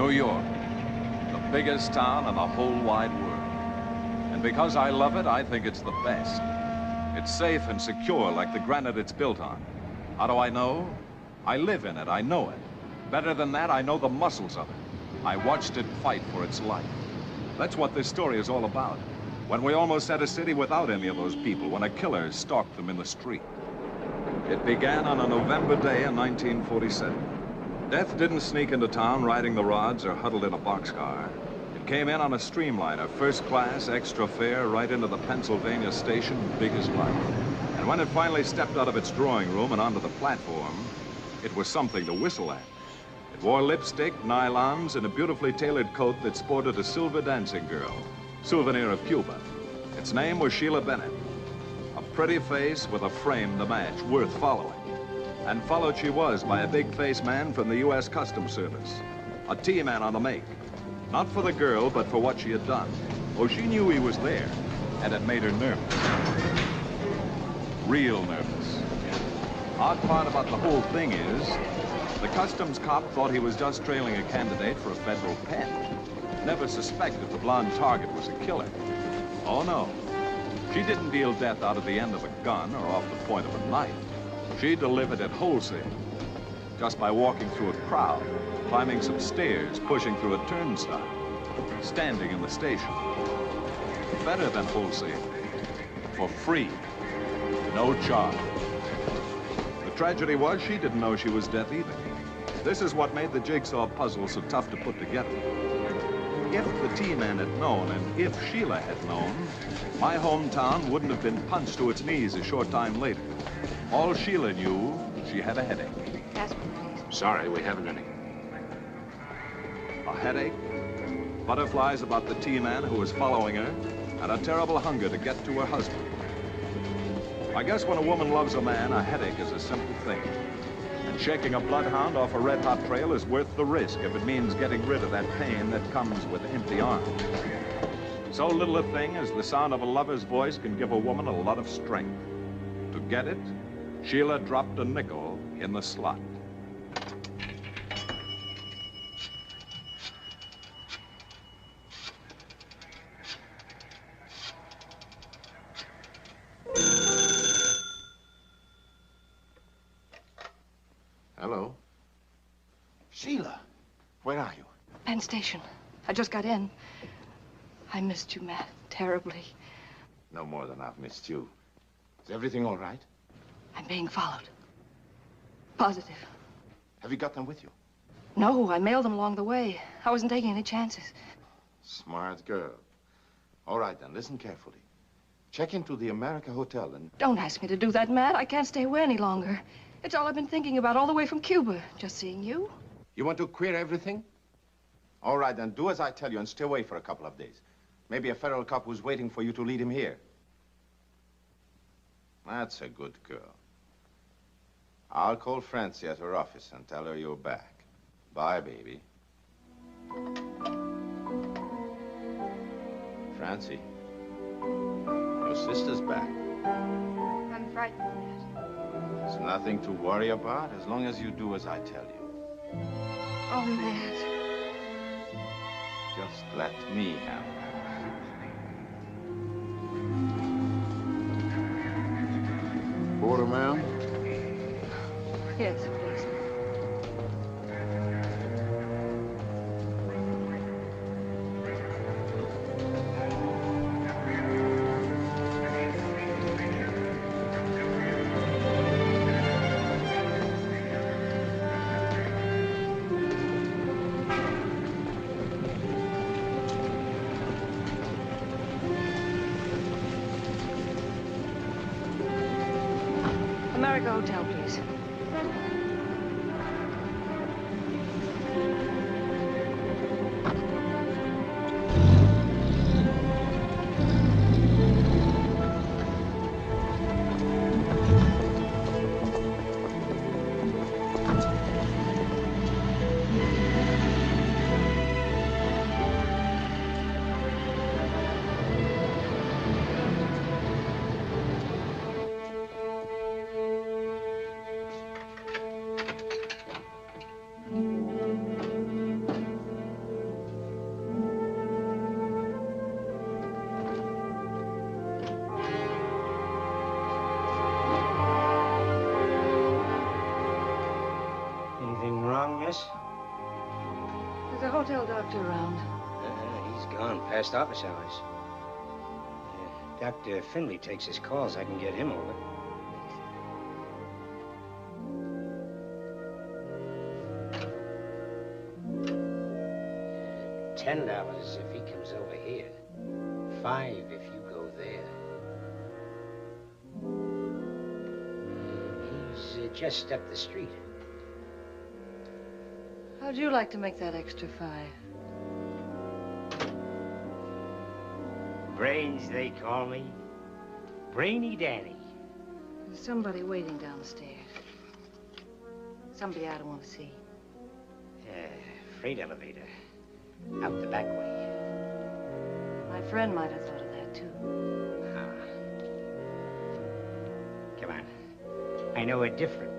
New York, the biggest town in the whole wide world. And because I love it, I think it's the best. It's safe and secure like the granite it's built on. How do I know? I live in it, I know it. Better than that, I know the muscles of it. I watched it fight for its life. That's what this story is all about. When we almost had a city without any of those people, when a killer stalked them in the street. It began on a November day in 1947. Death didn't sneak into town riding the rods or huddled in a boxcar. It came in on a streamliner, first class, extra fare, right into the Pennsylvania station, big as life. And when it finally stepped out of its drawing room and onto the platform, it was something to whistle at. It wore lipstick, nylons, and a beautifully tailored coat that sported a silver dancing girl, souvenir of Cuba. Its name was Sheila Bennett. A pretty face with a frame to match, worth following. And followed she was by a big-faced man from the U.S. Customs Service. A T-man on the make. Not for the girl, but for what she had done. Oh, she knew he was there, and it made her nervous. Real nervous. Odd part about the whole thing is, the customs cop thought he was just trailing a candidate for a federal pen. Never suspected the blonde target was a killer. Oh, no. She didn't deal death out of the end of a gun or off the point of a knife. She delivered it wholesale, just by walking through a crowd, climbing some stairs, pushing through a turnstile, standing in the station. Better than wholesale. For free. No charge. The tragedy was she didn't know she was death either. This is what made the jigsaw puzzle so tough to put together. If the T-man had known, and if Sheila had known, my hometown wouldn't have been punched to its knees a short time later. All Sheila knew, she had a headache. Aspirin, please. Sorry, we haven't any. A headache, butterflies about the T-man who was following her, and a terrible hunger to get to her husband. I guess when a woman loves a man, a headache is a simple thing. And shaking a bloodhound off a red-hot trail is worth the risk if it means getting rid of that pain that comes with empty arms. So little a thing as the sound of a lover's voice can give a woman a lot of strength. To get it, Sheila dropped a nickel in the slot. Hello. Sheila, where are you? Penn Station. I just got in. I missed you, Matt, terribly. No more than I've missed you. Is everything all right? I'm being followed. Positive. Have you got them with you? No, I mailed them along the way. I wasn't taking any chances. Smart girl. All right, then, listen carefully. Check into the America Hotel and... Don't ask me to do that, Matt. I can't stay away any longer. It's all I've been thinking about all the way from Cuba. Just seeing you. You want to queer everything? All right, then, do as I tell you and stay away for a couple of days. Maybe a federal cop who's waiting for you to lead him here. That's a good girl. I'll call Francie at her office and tell her you're back. Bye, baby. Francie, your sister's back. I'm frightened, Matt. There's nothing to worry about as long as you do as I tell you. Oh, Matt. Just let me have her. Order, ma'am? Yes, please. America Hotel, please. Yes? There's a hotel doctor around. He's gone past office hours. Dr. Finley takes his calls. I can get him over. $10 if he comes over here. $5 if you go there. He's just up the street. How'd you like to make that extra $5? Brains, they call me. Brainy Danny. There's somebody waiting downstairs. Somebody I don't want to see. Freight elevator. Out the back way. My friend might have thought of that, too. Come on. I know a different way.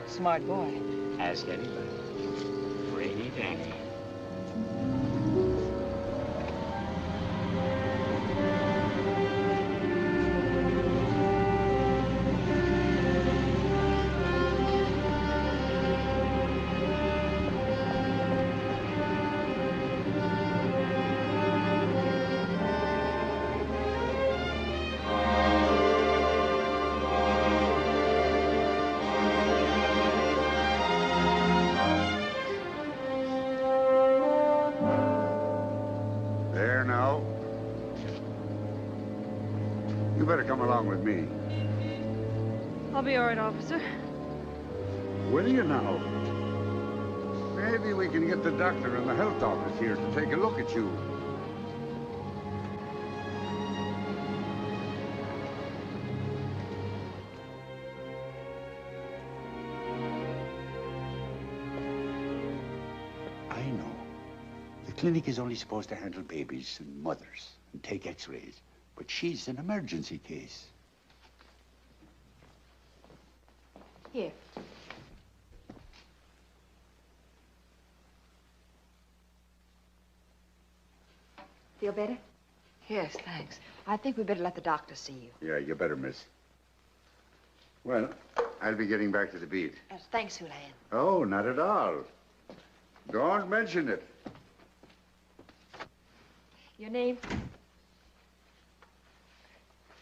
Smart boy. Ask anybody. Brainy Danny. There now. You better come along with me. I'll be all right, officer. Will you now? Maybe we can get the doctor in the health office here to take a look at you. I know. The clinic is only supposed to handle babies and mothers and take x-rays. But she's an emergency case. Here. Feel better? Yes, thanks. I think we better let the doctor see you. Yeah, you better, miss. Well, I'll be getting back to the beat. Thanks, Hulahan. Oh, not at all. Don't mention it. Your name?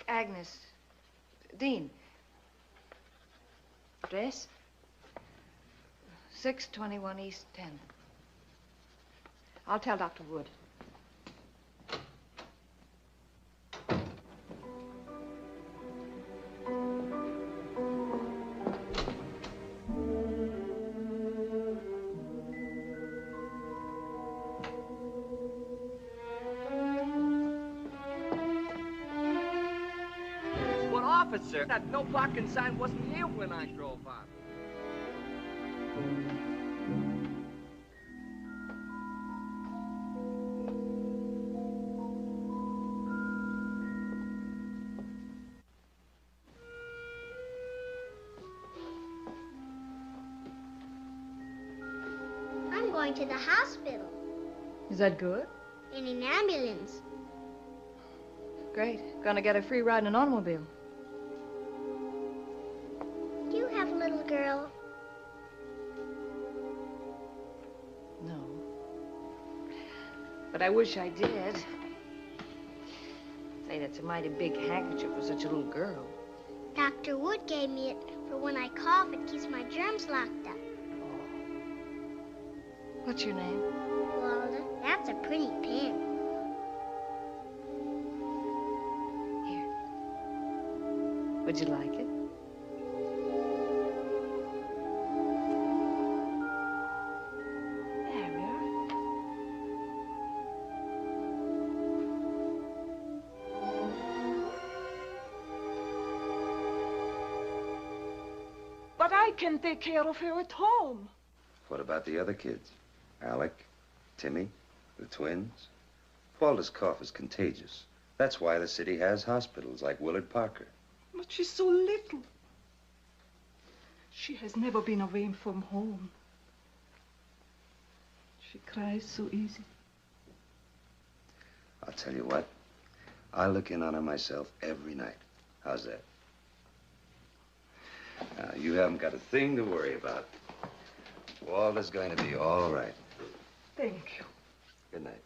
Agnes. Dean. Address? 621 East 10th. I'll tell Dr. Wood. Officer, that no parking sign wasn't here when I drove up. I'm going to the hospital Is that good? in an ambulance. Great. Gonna get a free ride in an automobile. Do you have a little girl? No. But I wish I did. Say, that's a mighty big handkerchief for such a little girl. Dr. Wood gave me it for when I cough, it keeps my germs locked up. What's your name? Walda, that's a pretty pin. Here. Would you like it? There we are. can take care of her at home. What about the other kids? Alec, Timmy, the twins? Walter's cough is contagious. That's why the city has hospitals like Willard Parker. But she's so little. She has never been away from home. She cries so easy. I'll tell you what. I look in on her myself every night. How's that? Now, you haven't got a thing to worry about. Walter's going to be all right. Thank you. Good night.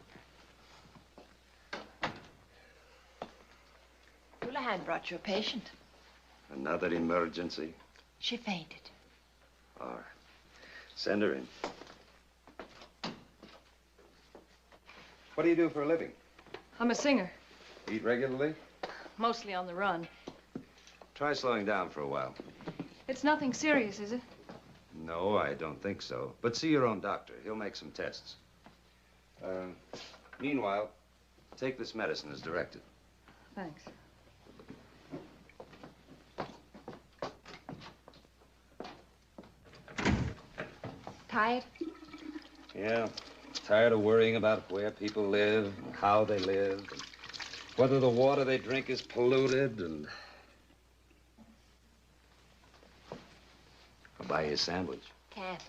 Houlihan brought you a patient. Another emergency? She fainted. All right. Send her in. What do you do for a living? I'm a singer, Eat regularly? mostly on the run. Try slowing down for a while. It's nothing serious, is it? No, I don't think so. But see your own doctor. He'll make some tests. Meanwhile, take this medicine as directed. Thanks. Tired? Yeah. Tired of worrying about where people live, and how they live, and whether the water they drink is polluted, and... I'll buy you a sandwich. Can't.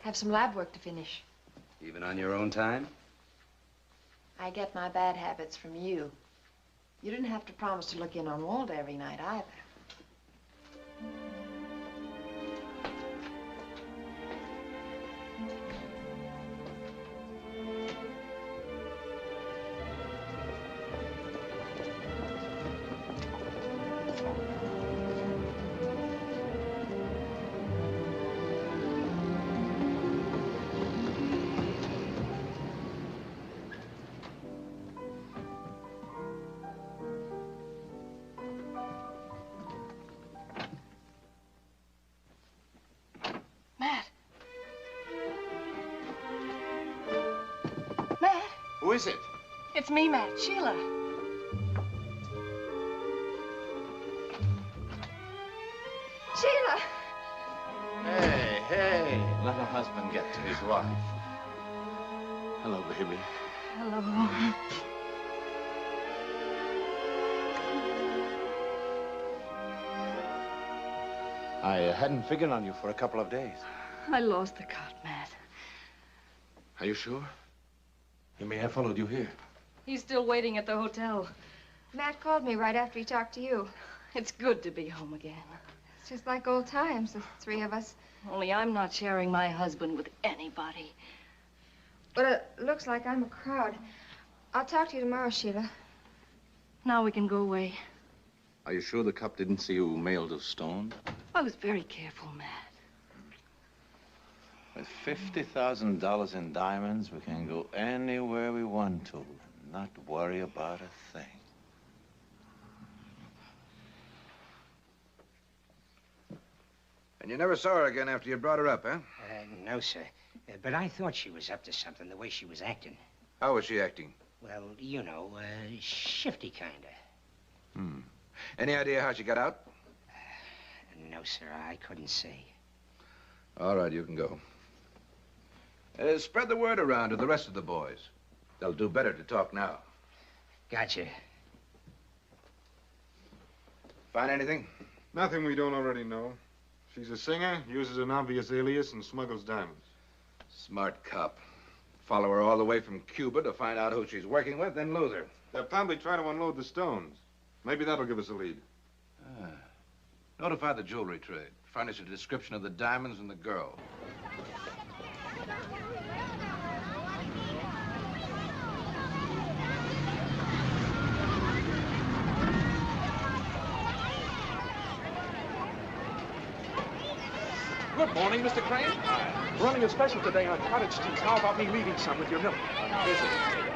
Have some lab work to finish. Even on your own time? I get my bad habits from you. You didn't have to promise to look in on Walter every night either. Who is it? It's me, Matt. Sheila. Sheila! Hey, let a husband get to his wife. Hello, baby. Hello. I hadn't figured on you for a couple of days. I lost the cart, Matt. Are you sure? He may have followed you here. He's still waiting at the hotel. Matt called me right after he talked to you. It's good to be home again. It's just like old times, the three of us. Only I'm not sharing my husband with anybody. But it looks like I'm a crowd. I'll talk to you tomorrow, Sheila. Now we can go away. Are you sure the cop didn't see you mailed a stone? I was very careful, Matt. With $50,000 in diamonds, we can go anywhere we want to, and not worry about a thing. And you never saw her again after you brought her up, huh? No, sir. But I thought she was up to something, the way she was acting. How was she acting? Well, you know, shifty kinda. Any idea how she got out? No, sir, I couldn't say. All right, you can go. Spread the word around to the rest of the boys. They'll do better to talk now. Gotcha. Find anything? Nothing we don't already know. She's a singer, uses an obvious alias, and smuggles diamonds. Smart cop. Follow her all the way from Cuba to find out who she's working with, then lose her. They'll probably try to unload the stones. Maybe that'll give us a lead. Notify the jewelry trade. Furnish a description of the diamonds and the girl. Good morning, Mr. Crane. We're running a special today on cottage cheese. How about me leaving some with your milk? I'm busy.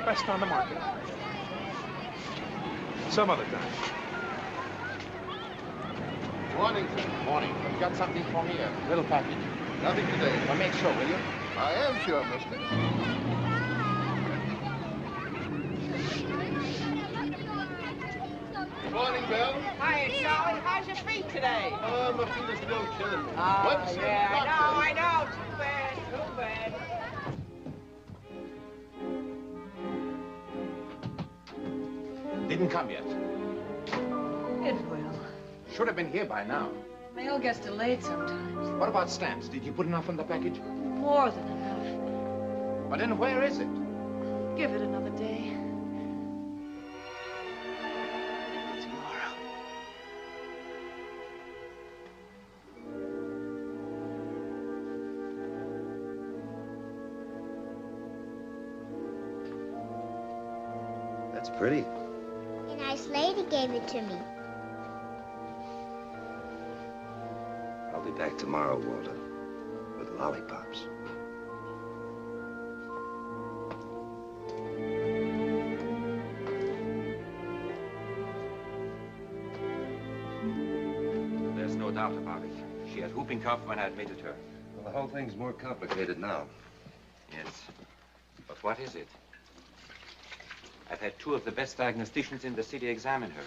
Best on the market. Some other time. Morning, sir. Morning. Have you got something for me? A little package? Nothing today. Well, make sure, will you? I am sure, mister. Good morning, Bill. Hi, Hey, Charlie, how's your feet today? My feet are still killing me. Oh, When's the yeah, doctor? I know. Too bad, too bad. Didn't come yet. It will. Should have been here by now. Mail gets delayed sometimes. What about stamps? Did you put enough in the package? More than enough. But then where is it? Give it another day. Tomorrow. That's pretty. A nice lady gave it to me. I'll be back tomorrow, Walter, with lollipops. There's no doubt about it. She had whooping cough when I admitted her. Well, the whole thing's more complicated now. Yes. But what is it? I've had two of the best diagnosticians in the city examine her.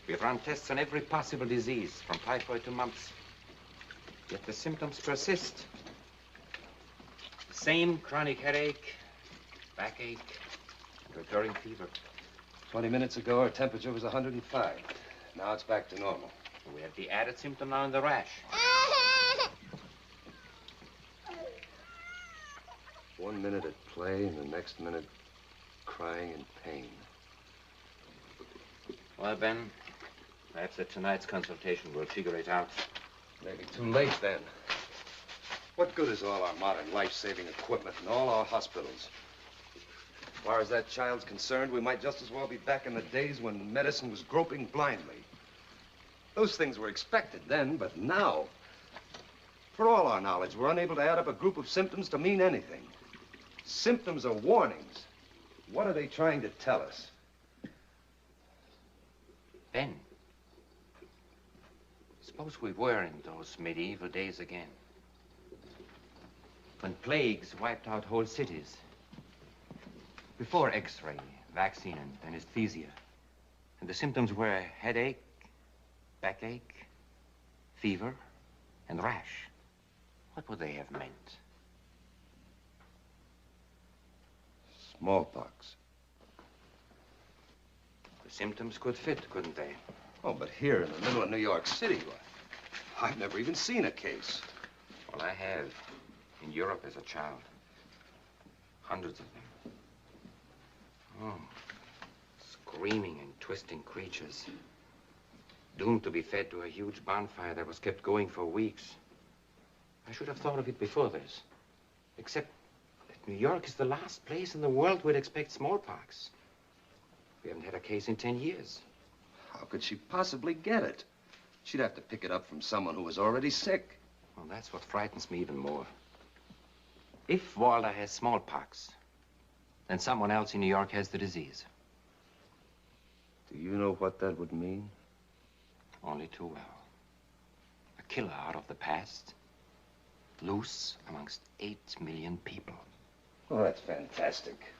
We've run tests on every possible disease, from typhoid to mumps. Yet the symptoms persist. Same chronic headache, backache, and recurring fever. 20 minutes ago, her temperature was 105. Now it's back to normal. We have the added symptom now in the rash. 1 minute at play, and the next minute crying in pain. Well, Ben, perhaps at tonight's consultation we'll figure it out. Maybe too late then. What good is all our modern life-saving equipment and all our hospitals? As far as that child's concerned, we might just as well be back in the days when medicine was groping blindly. Those things were expected then, but now, for all our knowledge, we're unable to add up a group of symptoms to mean anything. Symptoms are warnings. What are they trying to tell us? Ben, suppose we were in those medieval days again. When plagues wiped out whole cities. Before X-ray, vaccine, and anesthesia. And the symptoms were headache, backache, fever, and rash. What would they have meant? Smallpox. The symptoms could fit, couldn't they? Oh, but here in the middle of New York City, I've never even seen a case. Well, I have. In Europe as a child. Hundreds of them. Oh, screaming and twisting creatures. Doomed to be fed to a huge bonfire that was kept going for weeks. I should have thought of it before this. Except that New York is the last place in the world we'd expect smallpox. We haven't had a case in 10 years. How could she possibly get it? She'd have to pick it up from someone who was already sick. Well, that's what frightens me even more. If Walter has smallpox, then someone else in New York has the disease. Do you know what that would mean? Only too well. A killer out of the past, loose amongst 8 million people. Oh, that's fantastic.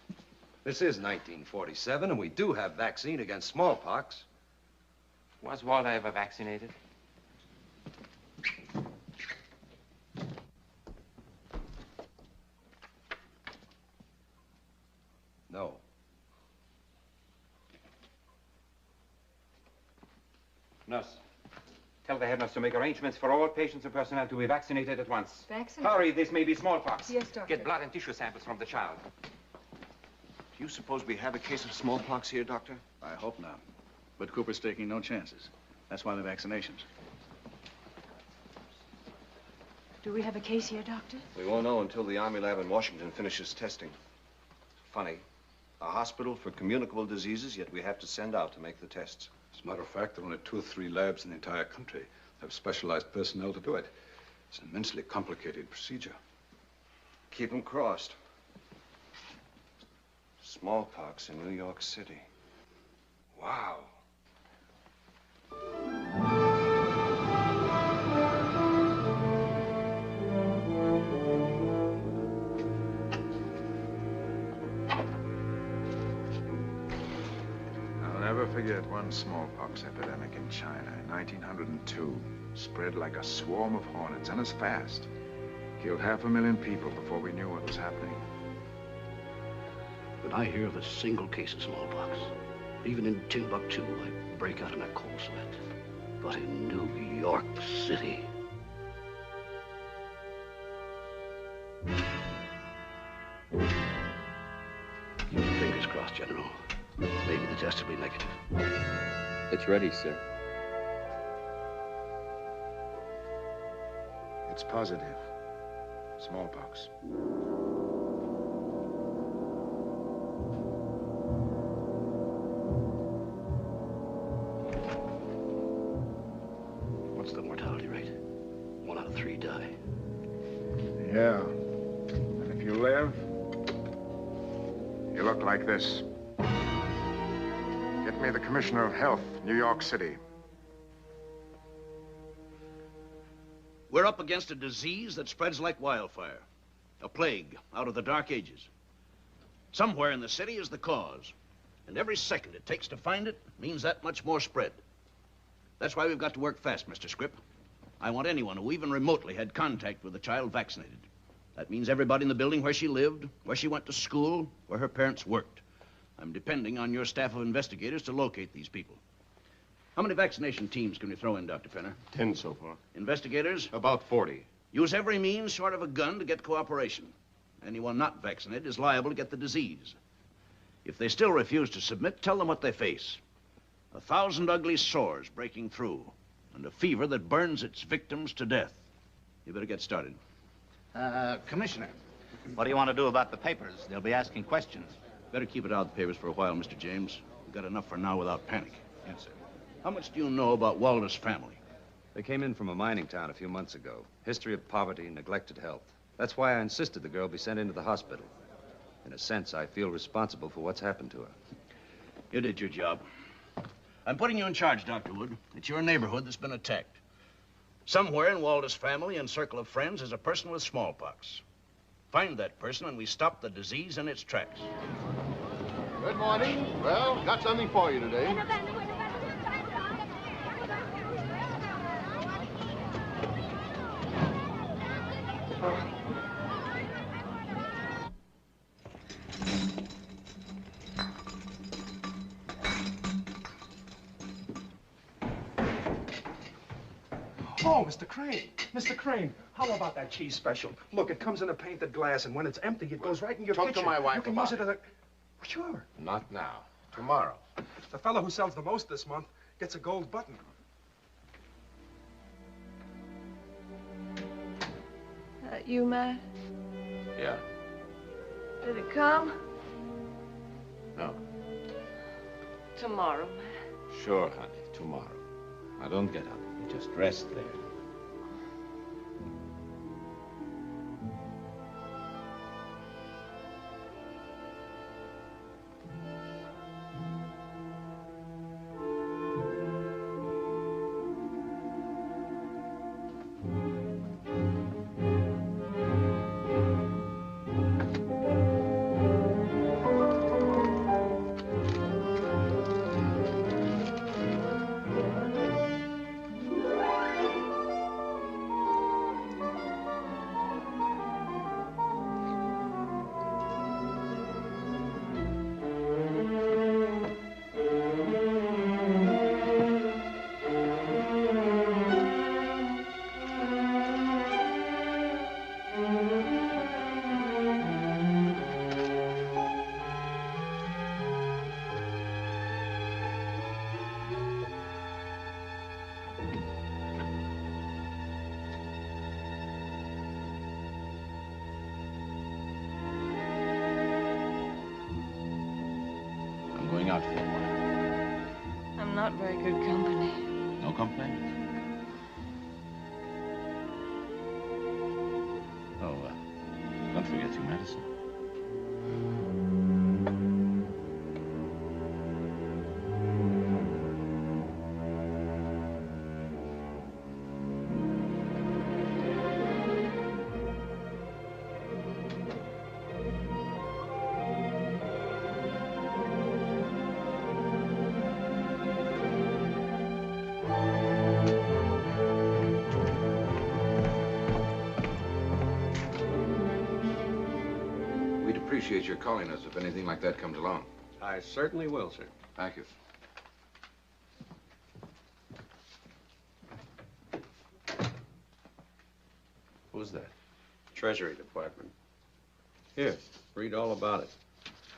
This is 1947, and we do have vaccine against smallpox. Was Walter ever vaccinated? No. Nurse, tell the head nurse to make arrangements for all patients and personnel to be vaccinated at once. Vaccinated? Hurry, this may be smallpox. Yes, Doctor. Get blood and tissue samples from the child. Do you suppose we have a case of smallpox here, Doctor? I hope not. But Cooper's taking no chances. That's why the vaccinations. Do we have a case here, Doctor? We won't know until the Army lab in Washington finishes testing. Funny. A hospital for communicable diseases, yet we have to send out to make the tests. As a matter of fact, there are only 2 or 3 labs in the entire country that have specialized personnel to do it. It's an immensely complicated procedure. Keep them crossed. Smallpox in New York City. Wow. never forget one smallpox epidemic in China in 1902. Spread like a swarm of hornets, and as fast. Killed 500,000 people before we knew what was happening. When I hear of a single case of smallpox, even in Timbuktu, I break out in a cold sweat. But in New York City... Keep your fingers crossed, General. Maybe the test will be negative. It's ready, sir. It's positive. Smallpox. What's the mortality rate? 1 out of 3 die. Yeah. And if you live, you look like this. Get me the Commissioner of Health, New York City. We're up against a disease that spreads like wildfire. A plague out of the Dark Ages. Somewhere in the city is the cause. And every second it takes to find it means that much more spread. That's why we've got to work fast, Mr. Scripp. I want anyone who even remotely had contact with a child vaccinated. That means everybody in the building where she lived, where she went to school, where her parents worked. I'm depending on your staff of investigators to locate these people. How many vaccination teams can we throw in, Dr. Fenner? 10 so far. Investigators? About 40. Use every means short of a gun to get cooperation. Anyone not vaccinated is liable to get the disease. If they still refuse to submit, tell them what they face. 1,000 ugly sores breaking through, and a fever that burns its victims to death. You better get started. Commissioner, what do you want to do about the papers? They'll be asking questions. Better keep it out of the papers for a while, Mr. James. We've got enough for now without panic. Yes, sir. How much do you know about Walder's family? They came in from a mining town a few months ago. History of poverty, neglected health. That's why I insisted the girl be sent into the hospital. In a sense, I feel responsible for what's happened to her. You did your job. I'm putting you in charge, Dr. Wood. It's your neighborhood that's been attacked. Somewhere in Walder's family and circle of friends is a person with smallpox. Find that person and we stop the disease in its tracks. Good morning. Well, got something for you today. Oh, Mr. Crane. Mr. Crane, how about that cheese special? Look, it comes in a painted glass, and when it's empty, it goes right in your Talk kitchen. to my wife You can about use it as a... Sure. Not now. Tomorrow. The fellow who sells the most this month gets a gold button. You, Matt? Yeah. Did it come? No. Tomorrow, Matt. Sure, honey. Tomorrow. Now, don't get up. You just rest there. Going out for a while. I'm not very good company. No complaints? Oh, don't forget your medicine. appreciate your calling us if anything like that comes along. I certainly will, sir. Thank you. Who's that? Treasury Department. Here, read all about it.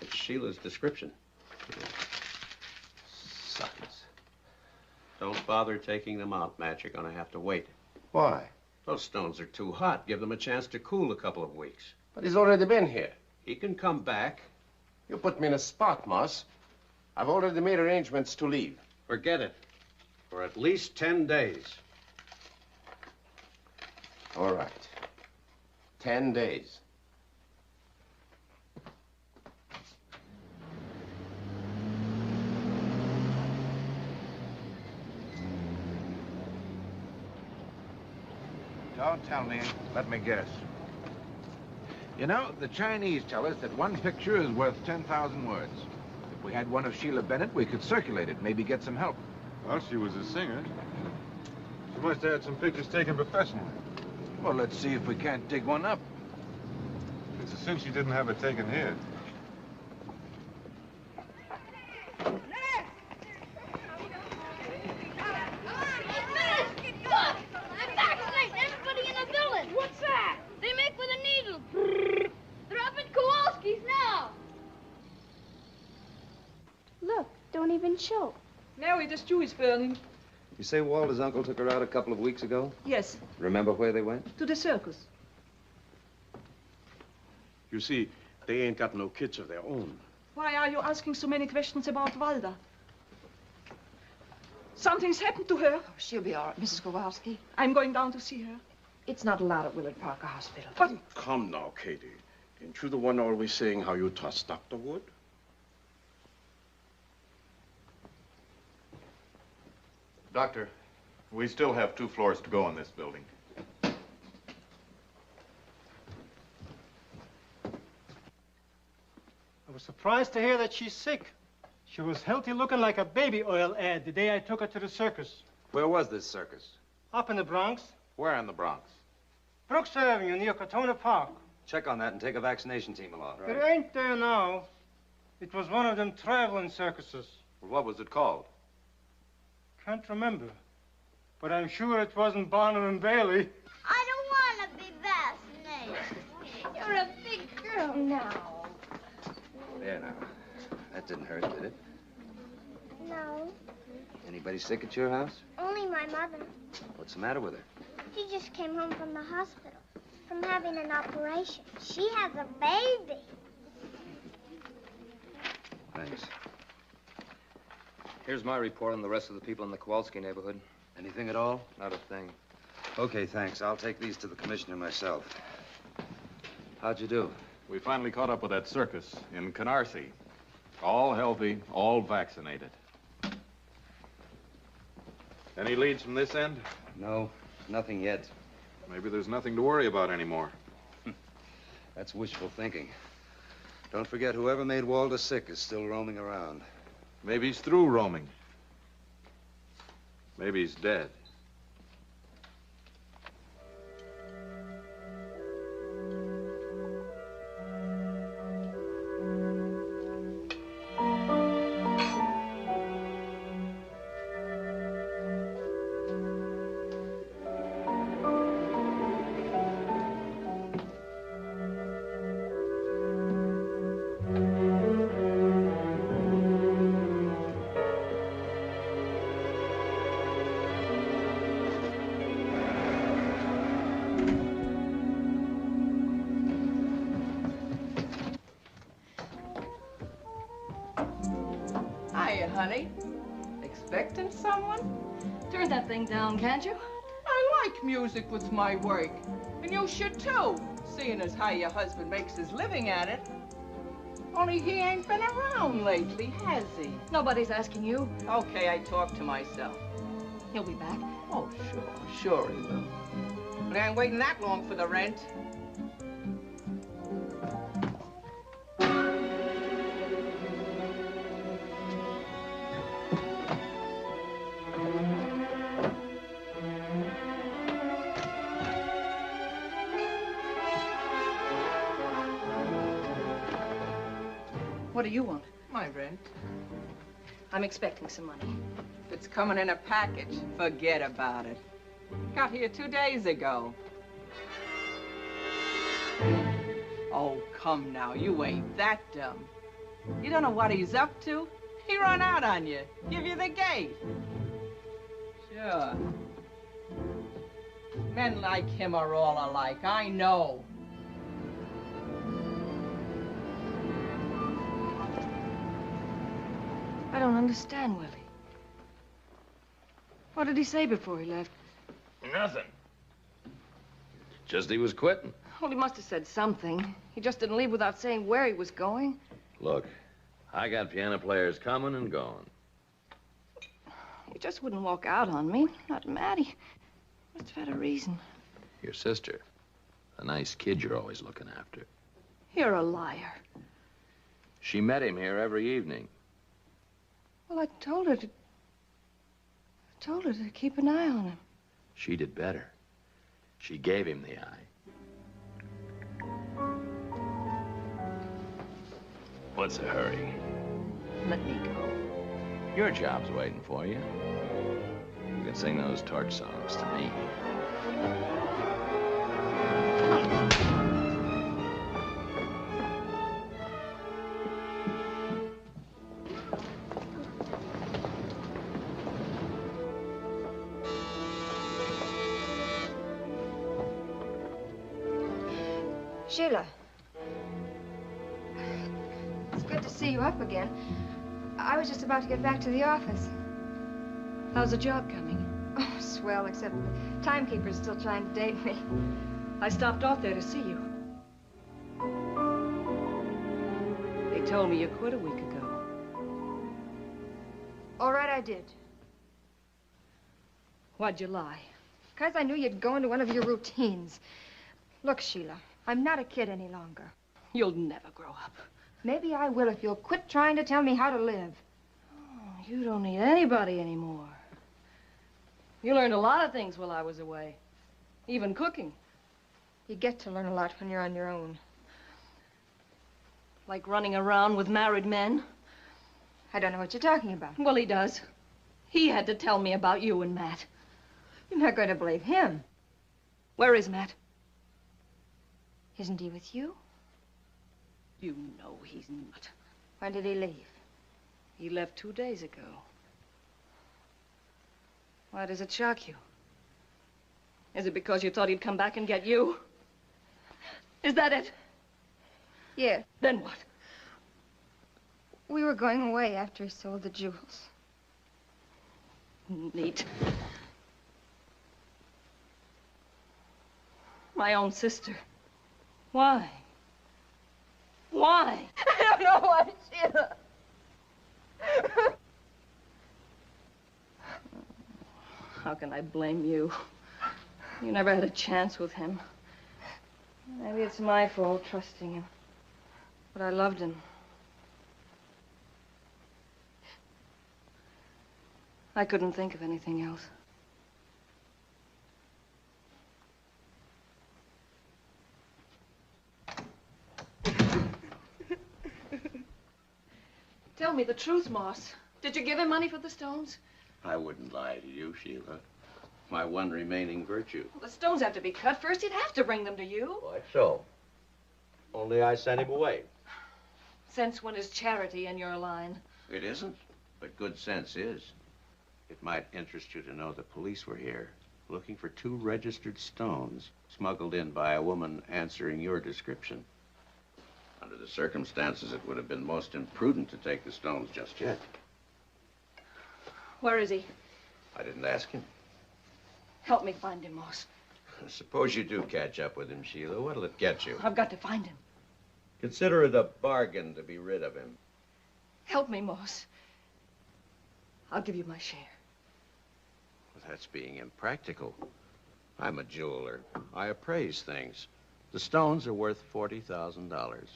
It's Sheila's description. Suckers. Don't bother taking them out, Matt. You're gonna have to wait. Why? Those stones are too hot. Give them a chance to cool a couple of weeks. But he's already been here. He can come back. You put me in a spot, Moss. I've already made arrangements to leave. Forget it. For at least 10 days. All right. 10 days. Don't tell me. Let me guess. You know, the Chinese tell us that one picture is worth 10,000 words. If we had one of Sheila Bennett, we could circulate it, maybe get some help. Well, she was a singer. She must have had some pictures taken professionally. Well, let's see if we can't dig one up. It's a sin she didn't have it taken here. What's that? They make with a needle. They're up in Kowalski's now. Look, don't even show. Mary, the stew is burning. You say Walter's uncle took her out a couple of weeks ago? Yes, Remember where they went? to the circus. You see, they ain't got no kids of their own. Why are you asking so many questions about Walda? Something's happened to her. Oh, she'll be all right, Mrs. Kowalski. I'm going down to see her. It's not allowed at Willard Parker Hospital. But come now, Katie. Ain't you the one always saying how you trust Dr. Wood? Doctor, we still have 2 floors to go in this building. I was surprised to hear that she's sick. She was healthy looking like a baby oil ad the day I took her to the circus. Where was this circus? Up in the Bronx. Where in the Bronx? Brooks Avenue near Cortona Park. Check on that and take a vaccination team along. It ain't there now. It was one of them traveling circuses. Well, what was it called? Can't remember. But I'm sure it wasn't Barnum and Bailey. I don't want to be vaccinated. You're a big girl now. There now. That didn't hurt, did it? No, Anybody sick at your house? only my mother. What's the matter with her? She just came home from the hospital, from having an operation. She has a baby. Thanks. Here's my report on the rest of the people in the Kowalski neighborhood. Anything at all? Not a thing. Okay, thanks. I'll take these to the commissioner myself. How'd you do? We finally caught up with that circus in Canarsie. All healthy, all vaccinated. Any leads from this end? No, nothing yet. Maybe there's nothing to worry about anymore. That's wishful thinking. Don't forget, whoever made Walter sick is still roaming around. Maybe he's through roaming. Maybe he's dead. Hiya, honey. Expecting someone? Turn that thing down, can't you? I like music with my work. And you should too, seeing as how your husband makes his living at it. Only he ain't been around lately, has he? Nobody's asking you. Okay, I talk to myself. He'll be back. Oh, sure he will. But I ain't waiting that long for the rent. What do you want? My rent. I'm expecting some money. If it's coming in a package, forget about it. Got here 2 days ago. Oh, come now, you ain't that dumb. You don't know what he's up to? He run out on you, give you the gate. Sure. Men like him are all alike, I know. I don't understand, Willie. What did he say before he left? Nothing. Just he was quitting. Well, he must have said something. He just didn't leave without saying where he was going. Look, I got piano players coming and going. He just wouldn't walk out on me. Not Maddie. Must have had a reason. Your sister. A nice kid you're always looking after. You're a liar. She met him here every evening. Well, I told her to keep an eye on him. She did better. She gave him the eye. What's the hurry? Let me go. Your job's waiting for you. You can sing those torch songs to me. Sheila. It's good to see you up again. I was just about to get back to the office. How's the job coming? Oh, swell, except the timekeeper's still trying to date me. I stopped off there to see you. They told me you quit a week ago. All right, I did. Why'd you lie? Because I knew you'd go into one of your routines. Look, Sheila, I'm not a kid any longer. You'll never grow up. Maybe I will if you'll quit trying to tell me how to live. Oh, you don't need anybody anymore. You learned a lot of things while I was away. Even cooking. You get to learn a lot when you're on your own. Like running around with married men. I don't know what you're talking about. Well, he does. He had to tell me about you and Matt. You're not going to believe him. Where is Matt? Isn't he with you? You know he's not. When did he leave? He left 2 days ago. Why does it shock you? Is it because you thought he'd come back and get you? Is that it? Yeah. Then what? We were going away after he sold the jewels. Neat. My own sister. Why? Why? I don't know why, Sheila. How can I blame you? You never had a chance with him. Maybe it's my fault trusting him. But I loved him. I couldn't think of anything else. Tell me the truth, Moss. Did you give him money for the stones? I wouldn't lie to you, Sheila. My one remaining virtue. Well, the stones have to be cut first. He'd have to bring them to you. Why so? Only I sent him away. Sense when is charity in your line? It isn't, but good sense is. It might interest you to know the police were here, looking for 2 registered stones smuggled in by a woman answering your description. Under the circumstances, it would have been most imprudent to take the stones just yet. Where is he? I didn't ask him. Help me find him, Moss. Suppose you do catch up with him, Sheila. What'll it get you? I've got to find him. Consider it a bargain to be rid of him. Help me, Moss. I'll give you my share. Well, that's being impractical. I'm a jeweler. I appraise things. The stones are worth $40,000.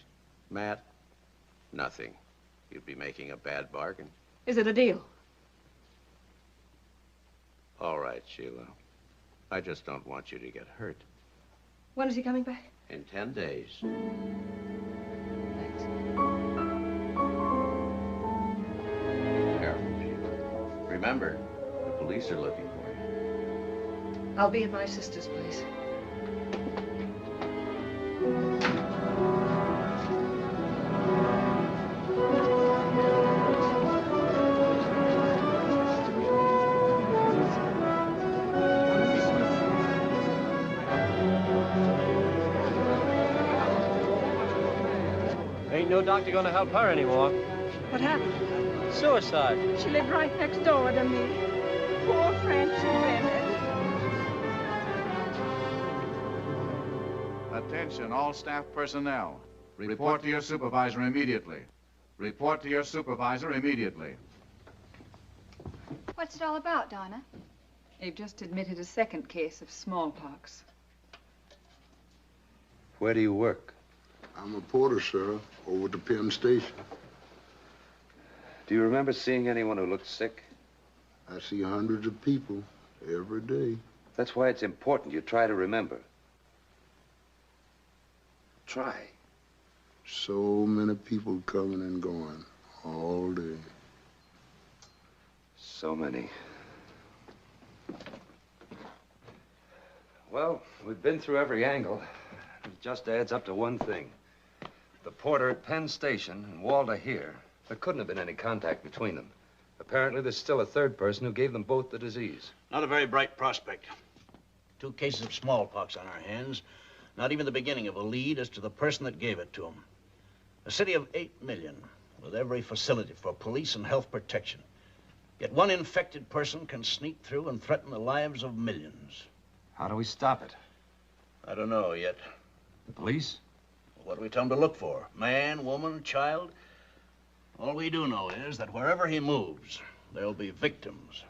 Matt, nothing. You'd be making a bad bargain. Is it a deal? All right, Sheila. I just don't want you to get hurt. When is he coming back? In 10 days. Thanks. Remember, the police are looking for you. I'll be at my sister's place. Ain't no doctor gonna help her anymore. What happened? Suicide. She lived right next door to me. Poor Francie Bennett. Attention, all staff personnel. Report to your supervisor immediately. Report to your supervisor immediately. What's it all about, Donna? They've just admitted a second case of smallpox. Where do you work? I'm a porter, Sheriff, over at the Penn Station. Do you remember seeing anyone who looked sick? I see hundreds of people every day. That's why it's important you try to remember. Try. So many people coming and going all day. So many. Well, we've been through every angle. It just adds up to one thing. The porter at Penn Station and Walter here, there couldn't have been any contact between them. Apparently, there's still a third person who gave them both the disease. Not a very bright prospect. 2 cases of smallpox on our hands. Not even the beginning of a lead as to the person that gave it to them. A city of 8 million, with every facility for police and health protection. Yet one infected person can sneak through and threaten the lives of millions. How do we stop it? I don't know yet. The police? What do we tell them to look for? Man, woman, child? All we do know is that wherever he moves, there'll be victims.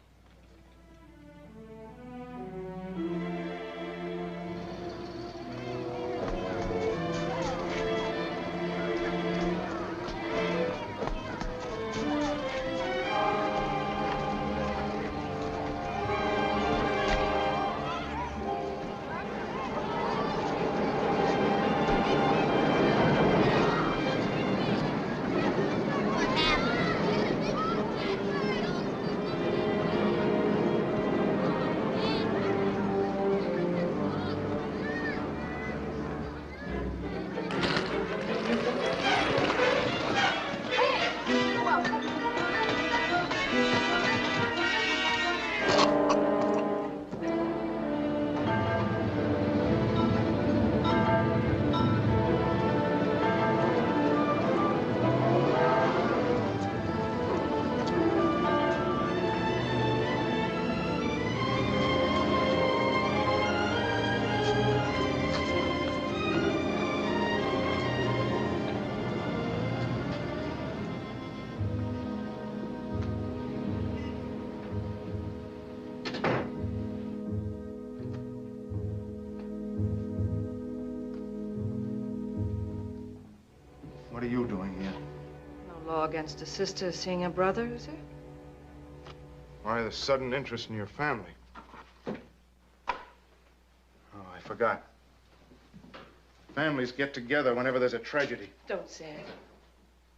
What are you doing here? No law against a sister seeing a brother, is there? Why the sudden interest in your family? Oh, I forgot. Families get together whenever there's a tragedy. Don't say it.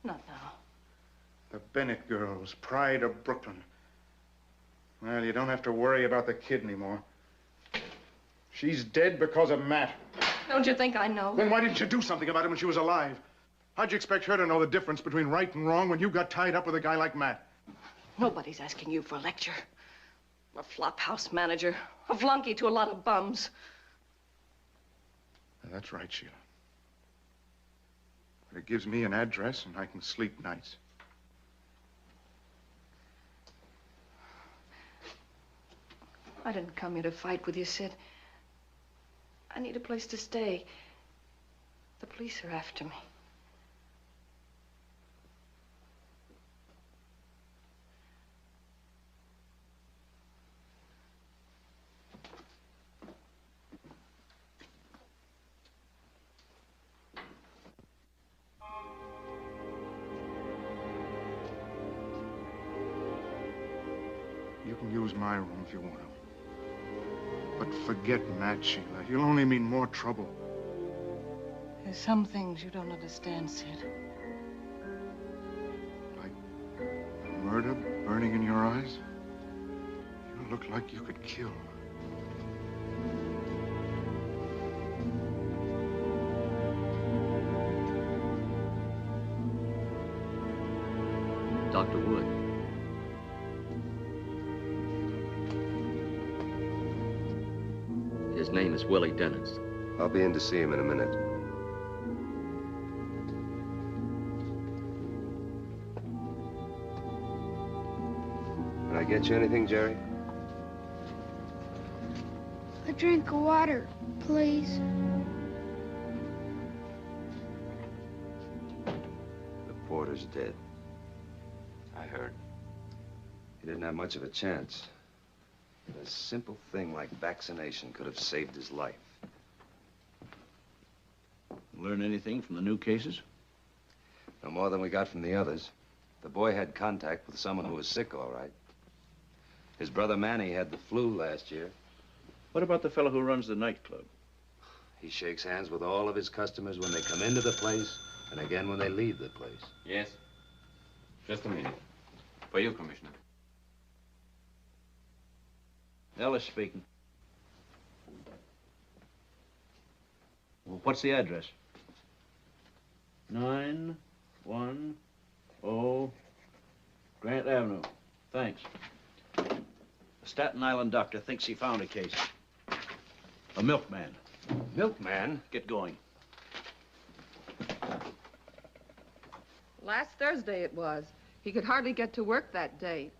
Not now. The Bennett girls, pride of Brooklyn. Well, you don't have to worry about the kid anymore. She's dead because of Matt. Don't you think I know? Then why didn't you do something about it when she was alive? How'd you expect her to know the difference between right and wrong when you got tied up with a guy like Matt? Nobody's asking you for a lecture. A flop house manager. A flunky to a lot of bums. That's right, Sheila. But it gives me an address and I can sleep nights. I didn't come here to fight with you, Sid. I need a place to stay. The police are after me. You can use my room if you want to. But forget Matt, Sheila. You'll only mean more trouble. There's some things you don't understand, Sid. Murder burning in your eyes? look like you could kill. Dr. Wood. His name is Willie Dennis. I'll be in to see him in a minute. Can I get you anything, Jerry? A drink of water, please. The porter's dead. I heard. He didn't have much of a chance. A simple thing like vaccination could have saved his life. Learn anything from the new cases? No more than we got from the others. The boy had contact with someone who was sick, all right. His brother Manny had the flu last year. What about the fellow who runs the nightclub? He shakes hands with all of his customers when they come into the place and again when they leave the place. Yes? Just a minute. For you, Commissioner. Ellis speaking. Well, what's the address? 910 Grant Avenue. Thanks. The Staten Island doctor thinks he found a case. A milkman. Milkman? Get going. Last Thursday it was. He could hardly get to work that day.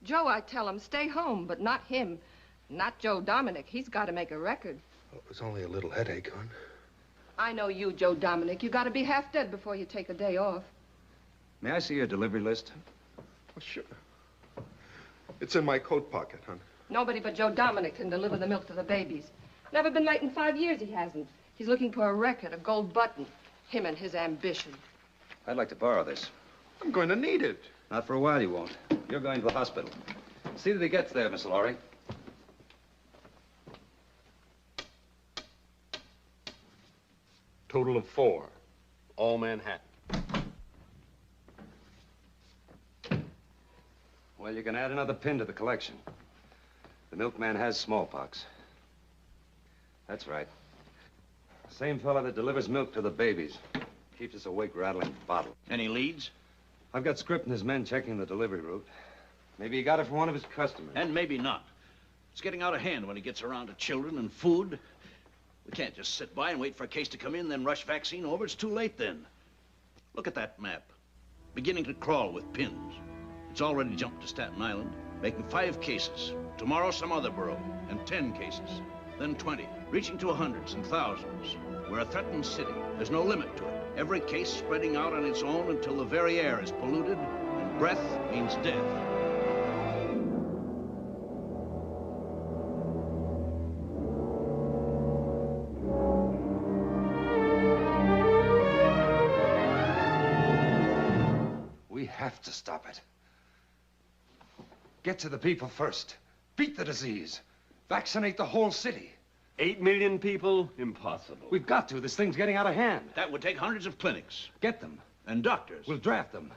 Joe, I tell him, stay home, but not him. Not Joe Dominic. He's got to make a record. Well, it was only a little headache, hon. I know you, Joe Dominic. You got to be half dead before you take a day off. May I see your delivery list? Oh, sure. It's in my coat pocket, hon. Nobody but Joe Dominic can deliver the milk to the babies. Never been late in 5 years, he hasn't. He's looking for a record, a gold button. Him and his ambition. I'd like to borrow this. I'm going to need it. Not for a while, you won't. You're going to the hospital. See that he gets there, Miss Laurie. Total of 4. All Manhattan. Well, you can add another pin to the collection. The milkman has smallpox. That's right. Same fella that delivers milk to the babies. Keeps us awake rattling bottles. Any leads? I've got Script and his men checking the delivery route. Maybe he got it from one of his customers. And maybe not. It's getting out of hand when he gets around to children and food. We can't just sit by and wait for a case to come in, then rush vaccine over. It's too late then. Look at that map. Beginning to crawl with pins. It's already jumped to Staten Island, making 5 cases. Tomorrow, some other borough, and 10 cases. Then 20, reaching to hundreds and thousands. We're a threatened city. There's no limit to it. Every case spreading out on its own until the very air is polluted, and breath means death. We have to stop it. Get to the people first. Beat the disease. Vaccinate the whole city. 8 million people? Impossible. We've got to. This thing's getting out of hand. That would take hundreds of clinics. Get them. And doctors. We'll draft them.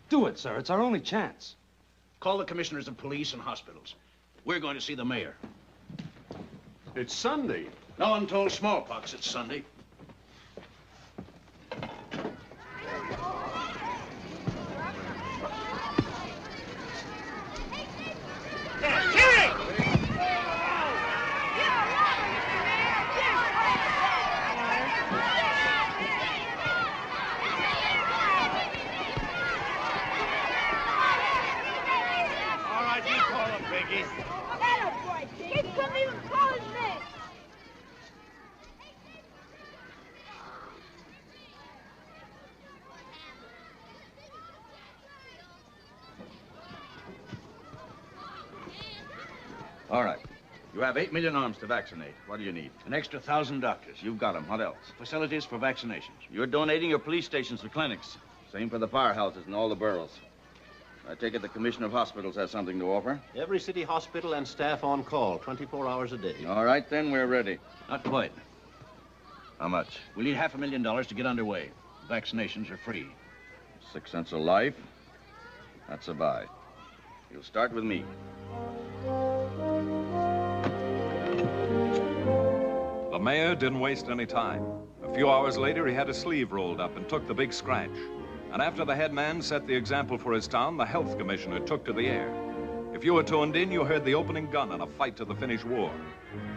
Do it, sir. It's our only chance. Call the commissioners of police and hospitals. We're going to see the mayor. It's Sunday. No one told smallpox it's Sunday. All right. You have 8 million arms to vaccinate. What do you need? An extra 1,000 doctors. You've got them. What else? Facilities for vaccinations. You're donating your police stations for clinics. Same for the powerhouses in all the boroughs. I take it the Commissioner of Hospitals has something to offer? Every city hospital and staff on call, 24 hours a day. All right, then, we're ready. Not quite. How much? We need $500,000 to get underway. Vaccinations are free. 6 cents a life? That's a buy. You'll start with me. The mayor didn't waste any time. A few hours later, he had his sleeve rolled up and took the big scratch. And after the head man set the example for his town, the health commissioner took to the air. If you were tuned in, you heard the opening gun in a fight to the finish war.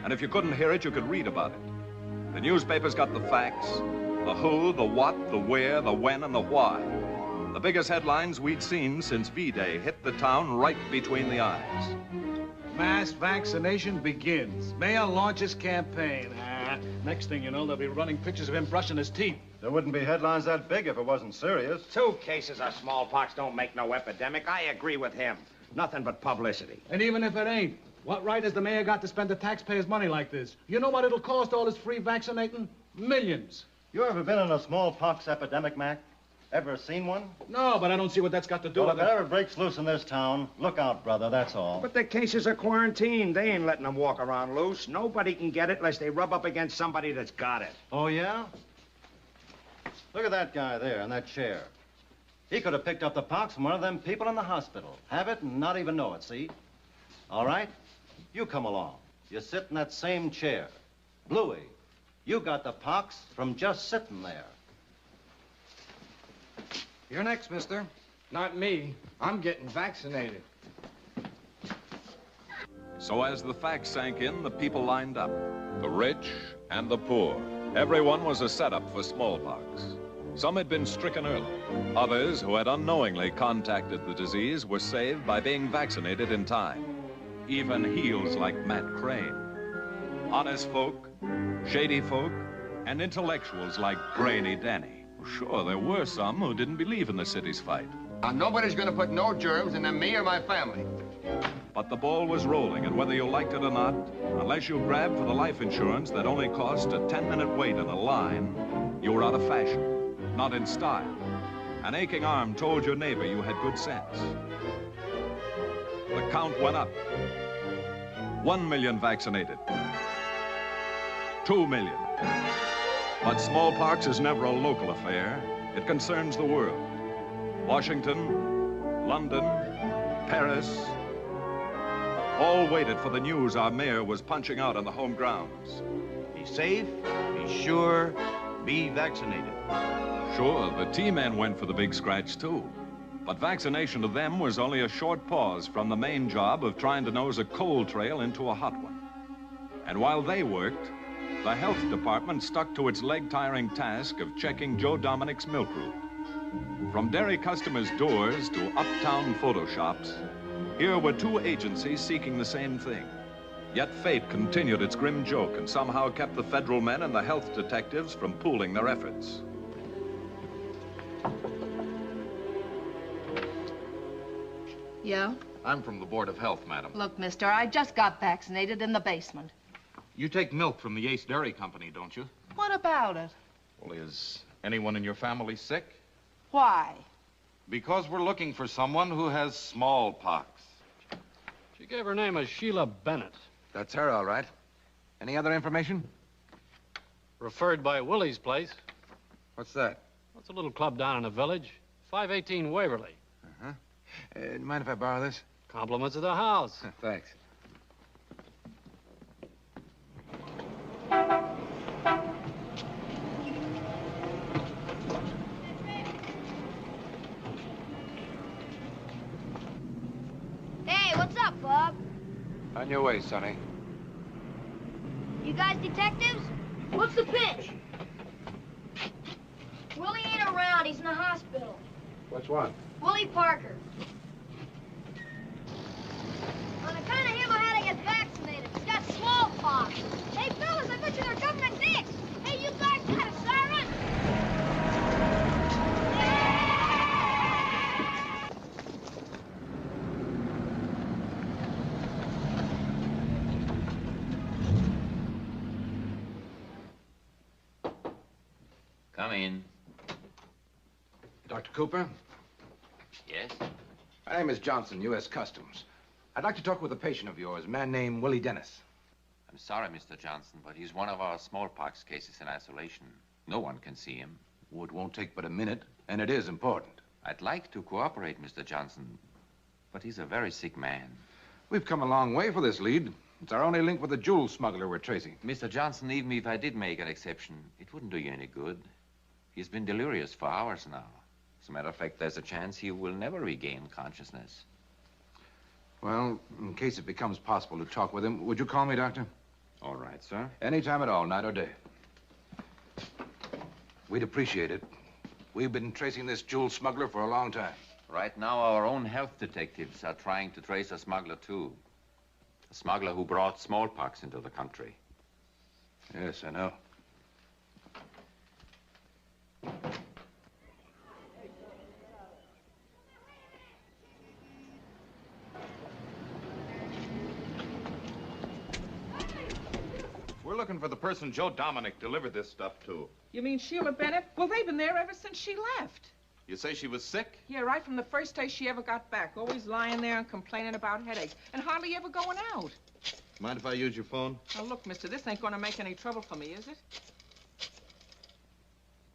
And if you couldn't hear it, you could read about it. The newspapers got the facts, the who, the what, the where, the when, and the why. The biggest headlines we'd seen since V-Day hit the town right between the eyes. Mass vaccination begins. Mayor launches campaign. Next thing you know, they'll be running pictures of him brushing his teeth. There wouldn't be headlines that big if it wasn't serious. 2 cases of smallpox don't make no epidemic. I agree with him. Nothing but publicity. And even if it ain't, what right has the mayor got to spend the taxpayers' money like this? You know what it'll cost all this free vaccinating? Millions. You ever been in a smallpox epidemic, Mac? Ever seen one? No, but I don't see what that's got to do Well, with if it. it ever breaks loose in this town, look out, brother, that's all. But the cases are quarantined. They ain't letting them walk around loose. Nobody can get it unless they rub up against somebody that's got it. Oh, yeah? Look at that guy there in that chair. He could have picked up the pox from one of them people in the hospital. Have it and not even know it, see? All right? You come along. You sit in that same chair. Bluey, you got the pox from just sitting there. You're next, mister. Not me. I'm getting vaccinated. So as the facts sank in, the people lined up. The rich and the poor. Everyone was a setup for smallpox. Some had been stricken early. Others, who had unknowingly contacted the disease, were saved by being vaccinated in time. Even heels like Matt Crane. Honest folk, shady folk, and intellectuals like Brainy Danny. Sure, there were some who didn't believe in the city's fight. Nobody's gonna put no germs into me or my family. But the ball was rolling, and whether you liked it or not, unless you grabbed for the life insurance that only cost a 10-minute wait in a line, you were out of fashion, not in style. An aching arm told your neighbor you had good sense. The count went up. 1 million vaccinated. 2 million. But smallpox is never a local affair. It concerns the world. Washington, London, Paris, all waited for the news our mayor was punching out on the home grounds. Be safe, be sure, be vaccinated. Sure, the T-men went for the big scratch, too. But vaccination to them was only a short pause from the main job of trying to nose a cold trail into a hot one. And while they worked, the health department stuck to its leg-tiring task of checking Joe Dominic's milk route. From dairy customers' doors to uptown photo shops, here were 2 agencies seeking the same thing. Yet fate continued its grim joke and somehow kept the federal men and the health detectives from pooling their efforts. Yeah? I'm from the Board of Health, madam. Look, mister, I just got vaccinated in the basement. You take milk from the Ace Dairy Company, don't you? What about it? Well, is anyone in your family sick? Why? Because we're looking for someone who has smallpox. She gave her name as Sheila Bennett. That's her, all right. Any other information? Referred by Willie's place. What's that? What's a little club down in the village? 518 Waverly. Uh-huh. Mind if I borrow this? Compliments of the house. Thanks. Hey, what's up, Bob? On your way, Sonny. You guys detectives? What's the pitch? Willie ain't around. He's in the hospital. Which one? Willie Parker. On account of him, I had to get vaccinated. He's got smallpox. Hey, fellas, I bet you they're government dicks. Hey, you guys got a siren? Come in. Dr. Cooper? Yes? My name is Johnson, U.S. Customs. I'd like to talk with a patient of yours, a man named Willie Dennis. I'm sorry, Mr. Johnson, but he's one of our smallpox cases in isolation. No one can see him. Oh, it won't take but a minute, and it is important. I'd like to cooperate, Mr. Johnson, but he's a very sick man. We've come a long way for this lead. It's our only link with the jewel smuggler we're tracing. Mr. Johnson, even if I did make an exception, it wouldn't do you any good. He's been delirious for hours now. As a matter of fact, there's a chance he will never regain consciousness. Well, in case it becomes possible to talk with him, would you call me, Doctor? All right, sir. Any time at all, night or day. We'd appreciate it. We've been tracing this jewel smuggler for a long time. Right now, our own health detectives are trying to trace a smuggler, too. A smuggler who brought smallpox into the country. Yes, I know. We're looking for the person Joe Dominic delivered this stuff to. You mean Sheila Bennett? Well, they've been there ever since she left. You say she was sick? Yeah, right from the first day she ever got back. Always lying there and complaining about headaches. And hardly ever going out. Mind if I use your phone? Now, look, mister, this ain't gonna make any trouble for me, is it?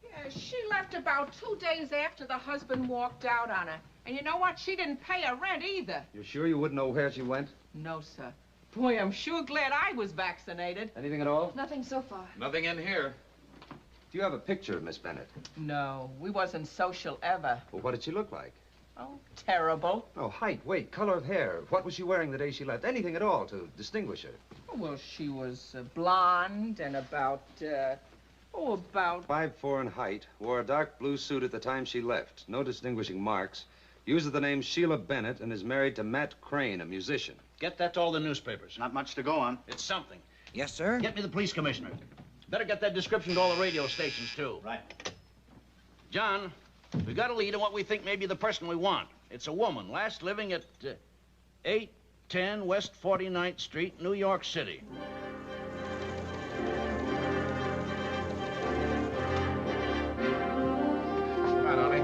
Yeah, she left about 2 days after the husband walked out on her. And you know what? She didn't pay her rent either. You sure you wouldn't know where she went? No, sir. Boy, I'm sure glad I was vaccinated. Anything at all? Nothing so far. Nothing in here. Do you have a picture of Miss Bennett? No, we wasn't social ever. Well, what did she look like? Oh, terrible. Oh, height, weight, color of hair. What was she wearing the day she left? Anything at all to distinguish her? Well, she was blonde and about 5'4" in height. Wore a dark blue suit at the time she left. No distinguishing marks. Uses the name Sheila Bennett and is married to Matt Crane, a musician. Get that to all the newspapers. Not much to go on. It's something. Yes, sir? Get me the police commissioner. Better get that description to all the radio stations, too. Right. John, we got a lead on what we think may be the person we want. It's a woman, last living at 810 West 49th Street, New York City. Come on, Ollie.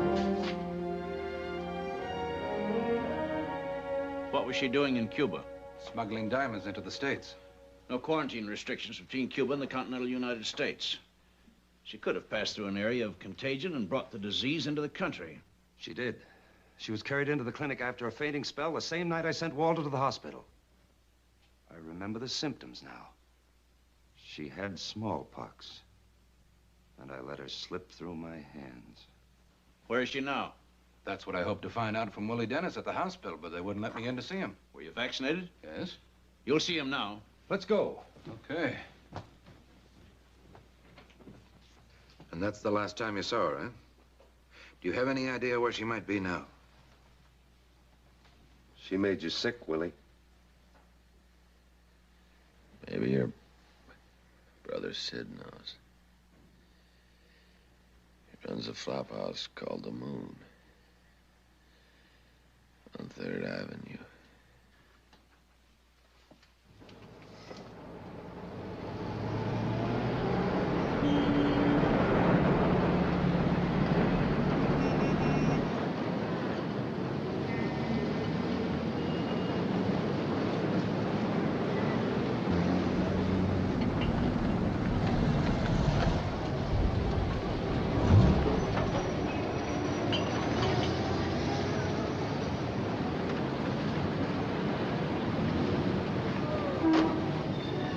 What was she doing in Cuba? Smuggling diamonds into the States. No quarantine restrictions between Cuba and the continental United States. She could have passed through an area of contagion and brought the disease into the country. She did. She was carried into the clinic after a fainting spell the same night I sent Walter to the hospital. I remember the symptoms now. She had smallpox. And I let her slip through my hands. Where is she now? That's what I hoped to find out from Willie Dennis at the hospital, but they wouldn't let me in to see him. Were you vaccinated? Yes. You'll see him now. Let's go. Okay. And that's the last time you saw her, huh? Do you have any idea where she might be now? She made you sick, Willie. Maybe your brother Sid knows. He runs a flop house called the Moon on 3rd Avenue.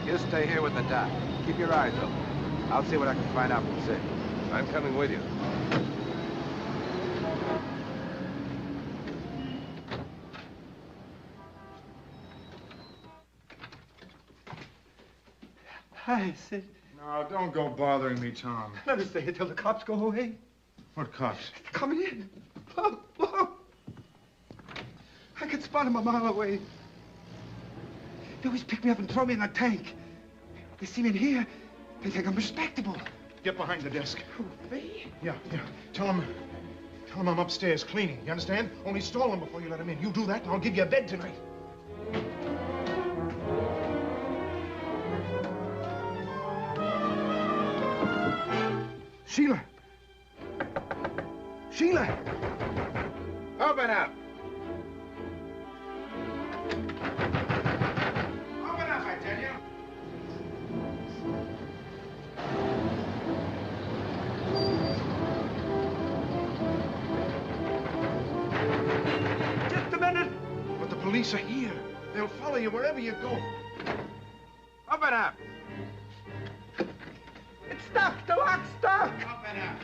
You stay here with the doc. Keep your eyes open. I'll see what I can find out from Sid. I'm coming with you. Hi, Sid. No, don't go bothering me, Tom. Let me stay here till the cops go away. What cops? Coming in. Look, look. I can spot them a mile away. They always pick me up and throw me in a tank. They see me in here, they think I'm respectable. Get behind the desk. Who, me? Yeah. Tell them I'm upstairs cleaning. You understand? Only stall them before you let them in. You do that, and I'll give you a bed tonight. Sheila! Sheila! Open up! Open up, I tell you! Just a minute! But the police are here. They'll follow you wherever you go. Open up! It's stuck. The lock's stuck. Open up.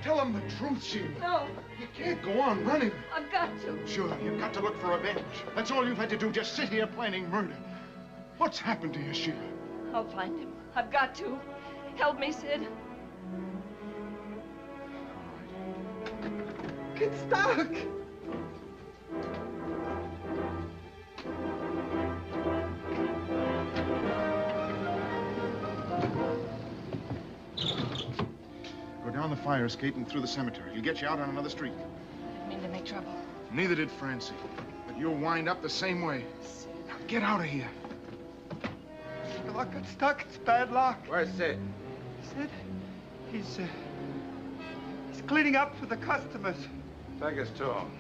Tell them the truth, Sheila. No, You can't go on running. I've got to. Sure, you've got to look for revenge. That's all you've had to do, just sit here planning murder. What's happened to you, Sheila? I'll find him. I've got to. Help me, Sid. It's stuck. Go down the fire escape and through the cemetery. He'll get you out on another street. I didn't mean to make trouble. Neither did Francie. But you'll wind up the same way. Now get out of here. The lock got stuck. It's bad luck. Where's Sid? Sid? He's cleaning up for the customers. Take us to him.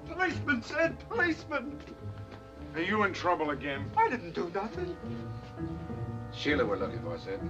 Policeman, Sid. Policeman. Are you in trouble again? I didn't do nothing. Sheila we're looking for, Sid.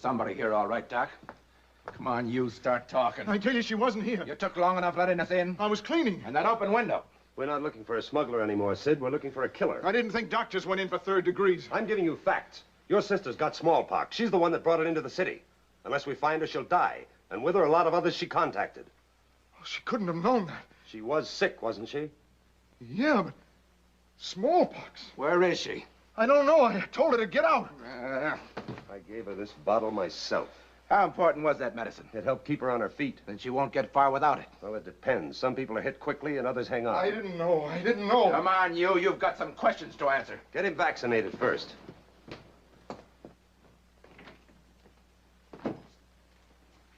Somebody here, all right, Doc. Come on, you start talking. I tell you, she wasn't here. You took long enough letting us in. I was cleaning. And that open window. We're not looking for a smuggler anymore, Sid. We're looking for a killer. I didn't think doctors went in for third degrees. I'm giving you facts. Your sister's got smallpox. She's the one that brought it into the city. Unless we find her, she'll die. And with her, a lot of others she contacted. Oh, she couldn't have known that. She was sick, wasn't she? Yeah, but smallpox. Where is she? I don't know. I told her to get out. I gave her this bottle myself. How important was that medicine? It helped keep her on her feet. Then she won't get far without it. Well, it depends. Some people are hit quickly and others hang on. I didn't know. I didn't know. Come on, you. You've got some questions to answer. Get him vaccinated first.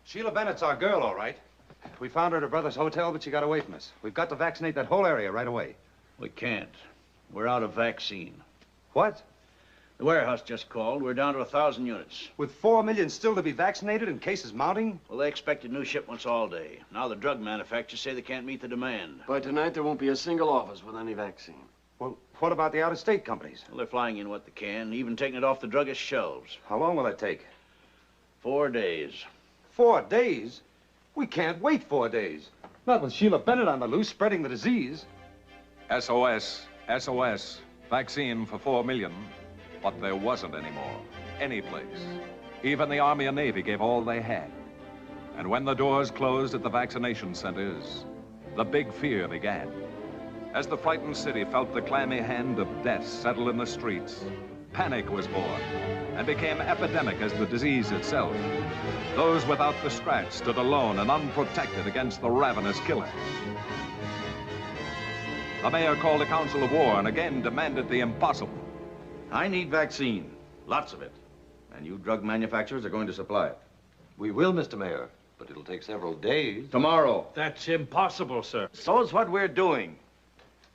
Sheila Bennett's our girl, all right. We found her at her brother's hotel, but she got away from us. We've got to vaccinate that whole area right away. We can't. We're out of vaccine. What? The warehouse just called. We're down to 1,000 units. With 4 million still to be vaccinated and cases mounting? Well, they expected new shipments all day. Now the drug manufacturers say they can't meet the demand. By tonight, there won't be a single office with any vaccine. Well, what about the out-of-state companies? Well, they're flying in what they can, even taking it off the druggist shelves. How long will that take? 4 days. 4 days? We can't wait 4 days. Not with Sheila Bennett on the loose, spreading the disease. SOS, SOS, vaccine for 4 million. But there wasn't any more, any place. Even the Army and Navy gave all they had. And when the doors closed at the vaccination centers, the big fear began. As the frightened city felt the clammy hand of death settle in the streets, panic was born and became epidemic as the disease itself. Those without the scratch stood alone and unprotected against the ravenous killer. The mayor called a council of war and again demanded the impossible. I need vaccine. Lots of it. And you drug manufacturers are going to supply it. We will, Mr. Mayor, but it'll take several days. Tomorrow. That's impossible, sir. So's what we're doing.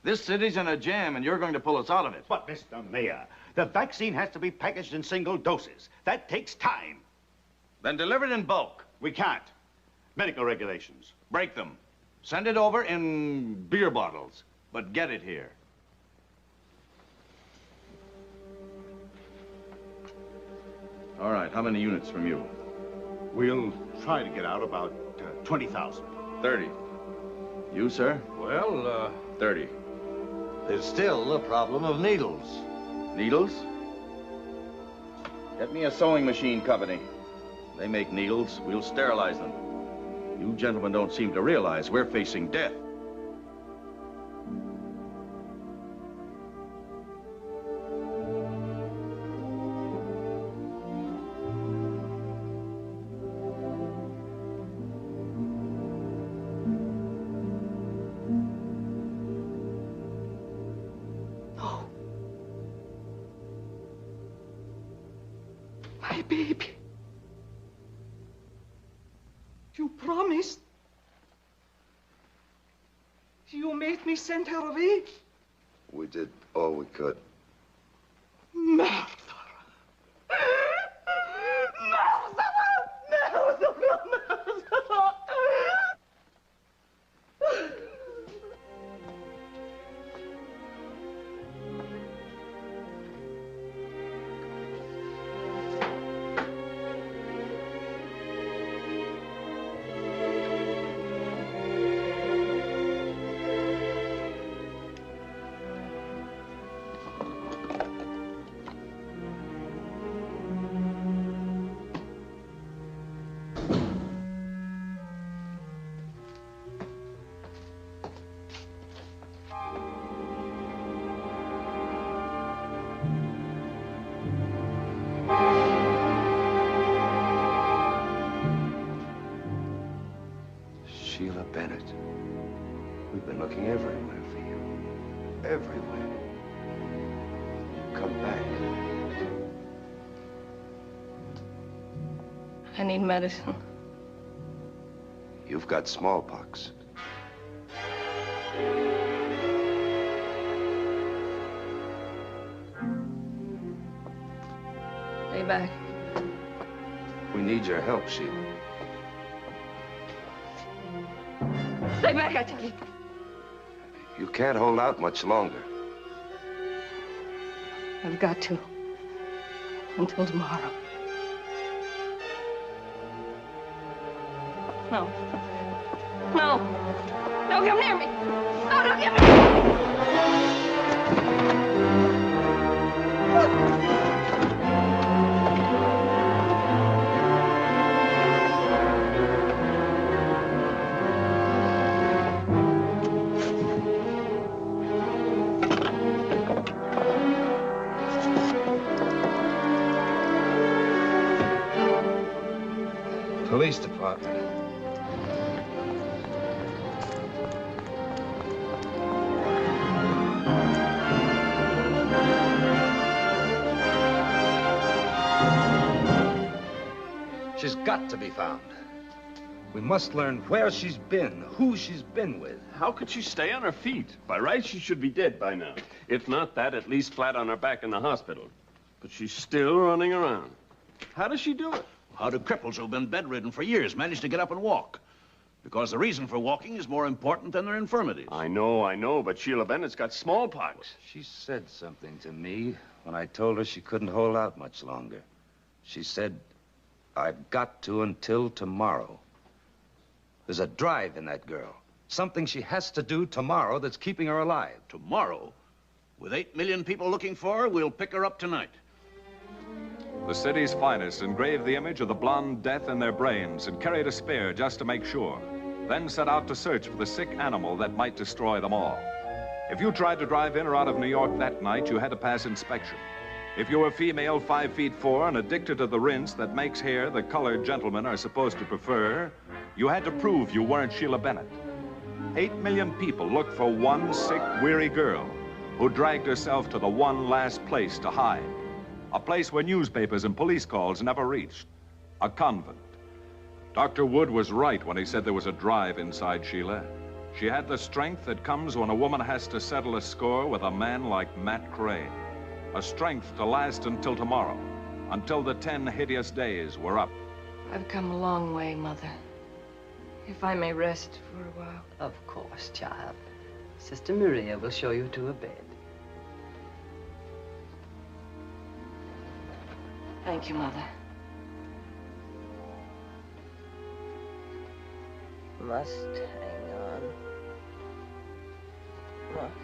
This city's in a jam, and you're going to pull us out of it. But, Mr. Mayor, the vaccine has to be packaged in single doses. That takes time. Then deliver it in bulk. We can't. Medical regulations. Break them. Send it over in beer bottles, but get it here. All right, how many units from you? We'll try to get out about 20,000. 30. You, sir? Well, 30. There's still the problem of needles. Needles? Get me a sewing machine company. They make needles. We'll sterilize them. You gentlemen don't seem to realize we're facing death. My baby. You promised. You made me send her away. We did all we could. Murder. Sheila Bennett. We've been looking everywhere for you. Everywhere. Come back. I need medicine. You've got smallpox. Stay back. We need your help, Sheila. Stay back, I tell you. You can't hold out much longer. I've got to. Until tomorrow. No. No. Don't come near me. No, don't come near me. Police department. She's got to be found. We must learn where she's been, who she's been with. How could she stay on her feet? By rights, she should be dead by now. If not that, at least flat on her back in the hospital. But she's still running around. How does she do it? How do cripples who've been bedridden for years manage to get up and walk? Because the reason for walking is more important than their infirmities. I know, but Sheila Bennett's got smallpox. She said something to me when I told her she couldn't hold out much longer. She said, I've got to until tomorrow. There's a drive in that girl. Something she has to do tomorrow that's keeping her alive. Tomorrow? With 8 million people looking for her, we'll pick her up tonight. The city's finest engraved the image of the blonde death in their brains and carried a spear just to make sure. Then set out to search for the sick animal that might destroy them all. If you tried to drive in or out of New York that night, you had to pass inspection. If you were female, 5'4", and addicted to the rinse that makes hair the color gentlemen are supposed to prefer, you had to prove you weren't Sheila Bennett. 8 million people looked for one sick, weary girl who dragged herself to the one last place to hide. A place where newspapers and police calls never reached. A convent. Dr. Wood was right when he said there was a drive inside Sheila. She had the strength that comes when a woman has to settle a score with a man like Matt Crane. A strength to last until tomorrow, until the 10 hideous days were up. I've come a long way, Mother. If I may rest for a while. Of course, child. Sister Maria will show you to a bed. Thank you, Mother. Must hang on. Must.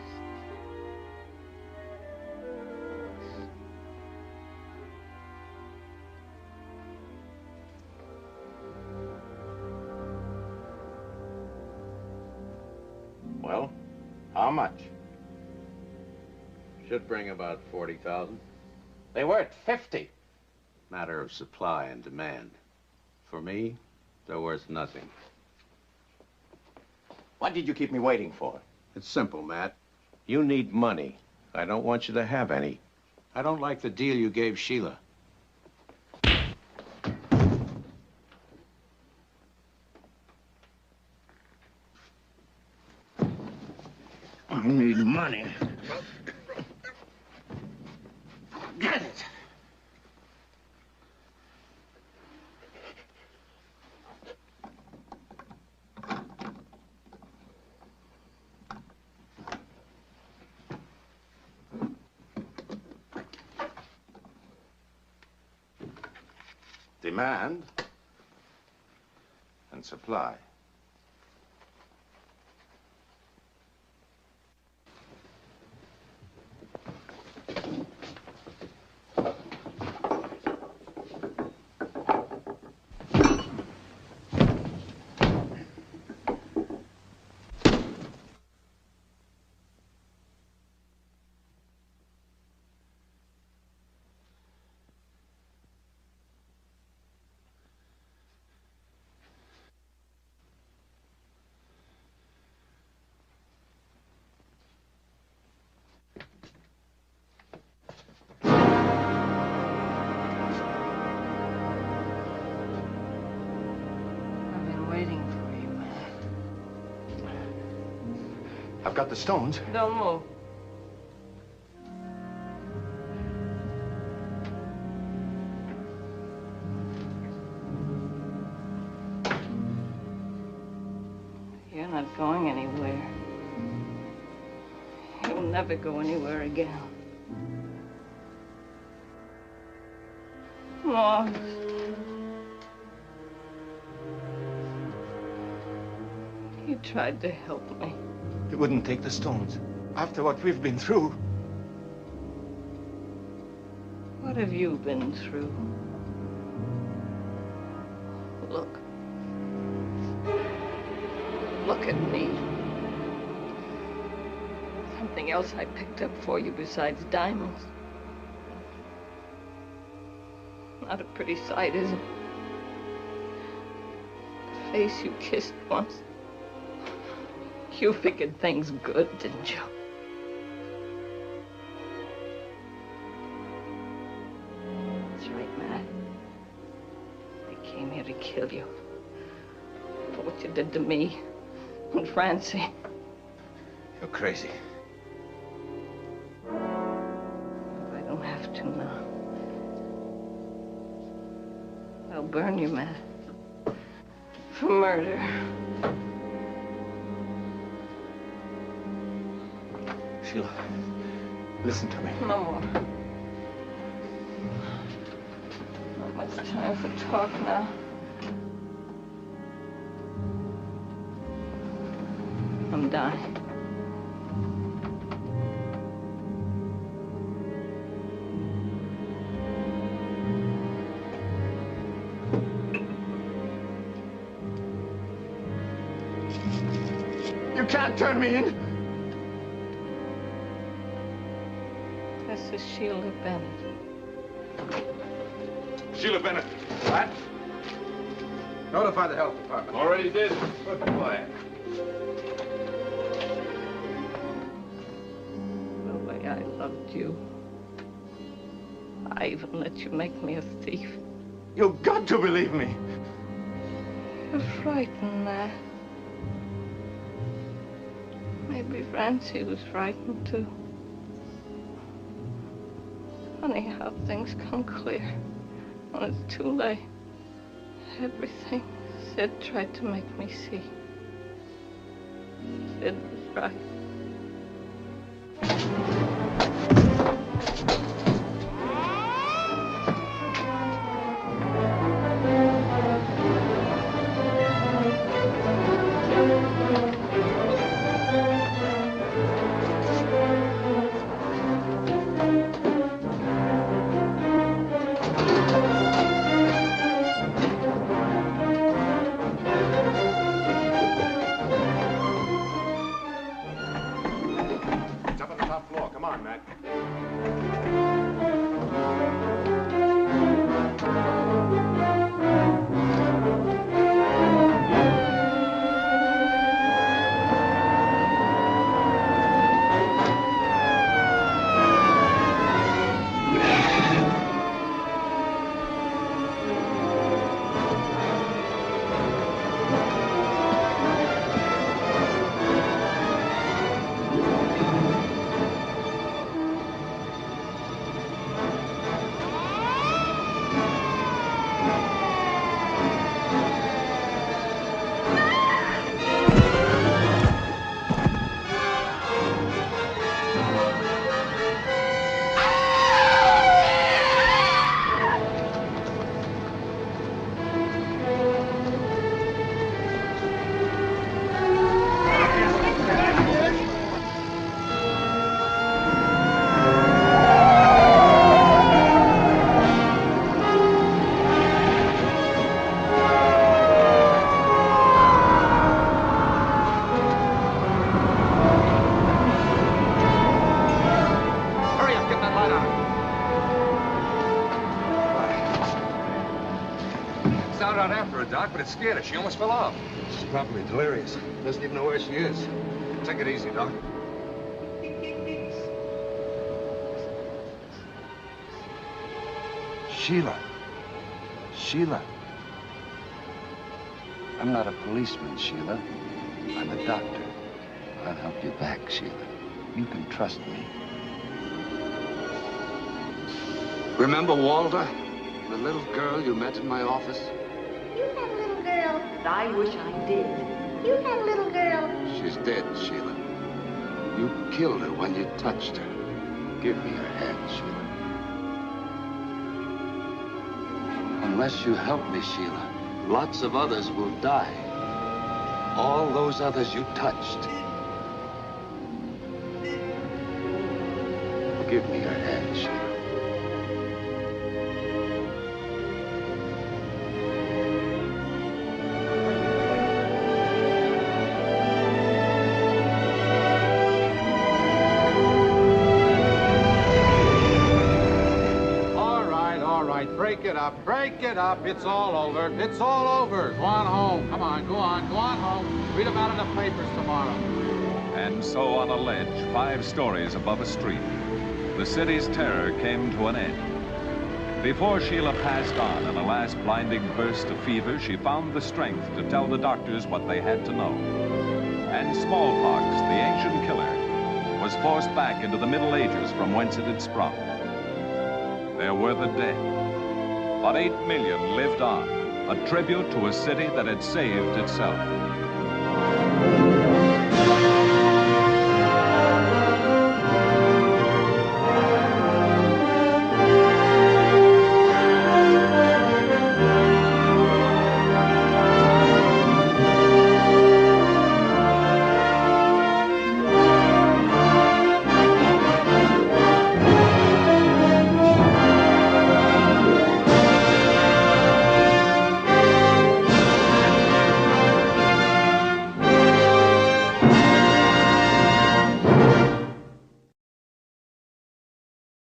Well, how much? Should bring about 40,000. They were at 50. Matter of supply and demand. For me, they're worth nothing. What did you keep me waiting for? It's simple, Matt. You need money. I don't want you to have any. I don't like the deal you gave Sheila. I need money. Get it. Demand and supply. I've been waiting for you, Matt. I've got the stones. Don't move. You're not going anywhere. You'll never go anywhere again. Moss. You tried to help me. You wouldn't take the stones. After what we've been through. What have you been through? Look. Look at me. Something else I picked up for you besides diamonds. Not a pretty sight, is it? The face you kissed once. You figured things good, didn't you? That's right, Matt. They came here to kill you. For what you did to me and Francie. You're crazy. I don't have to now. I'll burn you, Matt. For murder. Sheila, listen to me. No more. Not much time for talk now. I'm dying. You can't turn me in. This is Sheila Bennett. Sheila Bennett. What? Notify the health department. Already did. Good boy. The way I loved you. I even let you make me a thief. You've got to believe me. You're frightened, Matt. Maybe Francie was frightened, too. Funny how things come clear when it's too late. Everything Sid tried to make me see. Sid was right. It's up on the top floor. Come on, Matt. Hurry up, get that light on. Sounded out after her, Doc, but it scared her. She almost fell off. She's probably delirious. Doesn't even know where she is. Take it easy, Doc. Sheila. Sheila. I'm not a policeman, Sheila. I'm a doctor. I'll help you back, Sheila. You can trust me. Remember Walter? The little girl you met in my office? You had a little girl. I wish I did. You had a little girl. She's dead, Sheila. You killed her when you touched her. Give me your hand, Sheila. Unless you help me, Sheila, lots of others will die. All those others you touched. Give me your hand, Sheila. All right, break it up, break it up. It's all over, it's all over. Go on home, come on, go on home. Read about it in the papers tomorrow. And so on a ledge, 5 stories above a street, the city's terror came to an end. Before Sheila passed on in a last blinding burst of fever, she found the strength to tell the doctors what they had to know. And smallpox, the ancient killer, was forced back into the Middle Ages from whence it had sprung. There were the dead, but 8 million lived on, a tribute to a city that had saved itself.